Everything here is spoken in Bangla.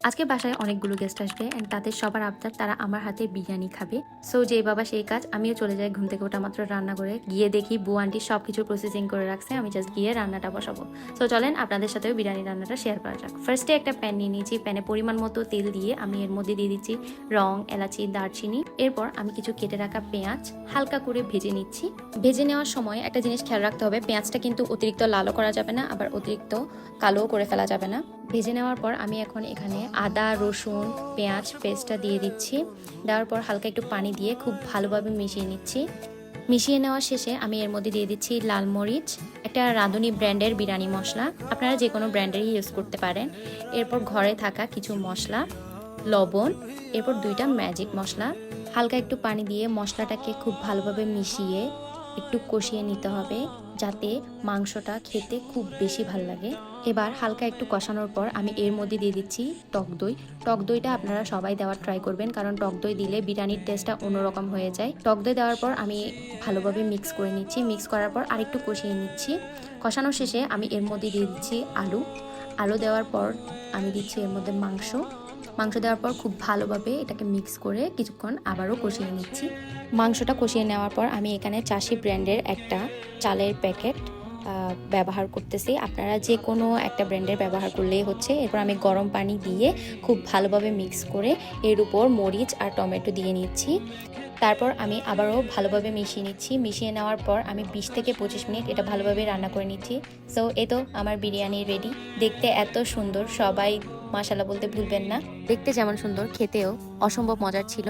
আজকে বাসায় অনেকগুলো গেস্ট আসবে এন্ড তাদের সবার আবদার তারা আমার হাতে বিরিয়ানি খাবে। সো যে বাবা সেই কাজ, আমিও চলে যাই ঘুম থেকে ওঠা মাত্র রান্না করে। গিয়ে দেখি বউ আন্টি সবকিছু প্রসেসিং করে রাখছে, আমি জাস্ট গিয়ে রান্নাটা বসাবো। সো চলেন আপনাদের সাথেও বিরিয়ানি রান্নাটা শেয়ার করা যাক। ফার্স্টে একটা প্যান নিয়ে নিয়েছি, প্যানে পরিমাণ মতো তেল দিয়ে আমি এর মধ্যে দিয়ে দিচ্ছি রং, এলাচি, দারচিনি। এরপর আমি কিছু কেটে রাখা পেঁয়াজ হালকা করে ভেজে নিচ্ছি। ভেজে নেওয়ার সময় একটা জিনিস খেয়াল রাখতে হবে, পেঁয়াজটা কিন্তু অতিরিক্ত লালও করা যাবে না, আবার অতিরিক্ত কালোও করে ফেলা যাবে না। ভেজে নেওয়ার পর আমি এখন এখানে আদা, রসুন, পেঁয়াজ পেস্টটা দিয়ে দিচ্ছি। দেওয়ার পর হালকা একটু পানি দিয়ে খুব ভালোভাবে মিশিয়ে নিচ্ছি। মিশিয়ে নেওয়ার শেষে আমি এর মধ্যে দিয়ে দিচ্ছি লাল মরিচ, একটা রাঁধুনি ব্র্যান্ডের বিরিয়ানি মশলা, আপনারা যে কোনো ব্র্যান্ডেরই ইউজ করতে পারেন। এরপর ঘরে থাকা কিছু মশলা, লবণ, এরপর 2টা ম্যাজিক মশলা। হালকা একটু পানি দিয়ে মশলাটাকে খুব ভালোভাবে মিশিয়ে একটু কষিয়ে নিতে হবে, যাতে মাংসটা খেতে খুব বেশি ভালো লাগে। এবার হালকা একটু কষানোর পর আমি এর মধ্যে দিয়ে দিচ্ছি টক দই। টক দইটা আপনারা সবাই দেওয়ার ট্রাই করবেন, কারণ টক দই দিলে বিরিয়ানির টেস্টটা অন্যরকম হয়ে যায়। টক দই দেওয়ার পর আমি ভালোভাবে মিক্স করে নিচ্ছি। মিক্স করার পর আরেকটু কষিয়ে নিচ্ছি। কষানোর শেষে আমি এর মধ্যে দিয়ে দিচ্ছি আলু দেওয়ার পর আমি দিচ্ছি এর মধ্যে মাংস দেওয়ার পর খুব ভালোভাবে এটাকে মিক্স করে কিছুক্ষণ আবারও কষিয়ে নিচ্ছি। মাংসটা কষিয়ে নেওয়ার পর আমি এখানে চাষি ব্র্যান্ডের একটা চালের প্যাকেট ব্যবহার করতেছি, আপনারা যে কোনো একটা ব্র্যান্ডের ব্যবহার করলেই হচ্ছে। এরপর আমি গরম পানি দিয়ে খুব ভালোভাবে মিক্স করে এর উপর মরিচ আর টমেটো দিয়ে নিচ্ছি। তারপর আমি আবারও ভালোভাবে মিশিয়ে নিচ্ছি। মিশিয়ে নেওয়ার পর আমি 20 থেকে 25 মিনিট এটা ভালোভাবে রান্না করে নিচ্ছি। সো এই তো আমার বিরিয়ানি রেডি। দেখতে এত সুন্দর, সবাই মাশাআল্লাহ বলতে ভুলবেন না। দেখতে যেমন সুন্দর, খেতেও অসম্ভব মজার ছিল।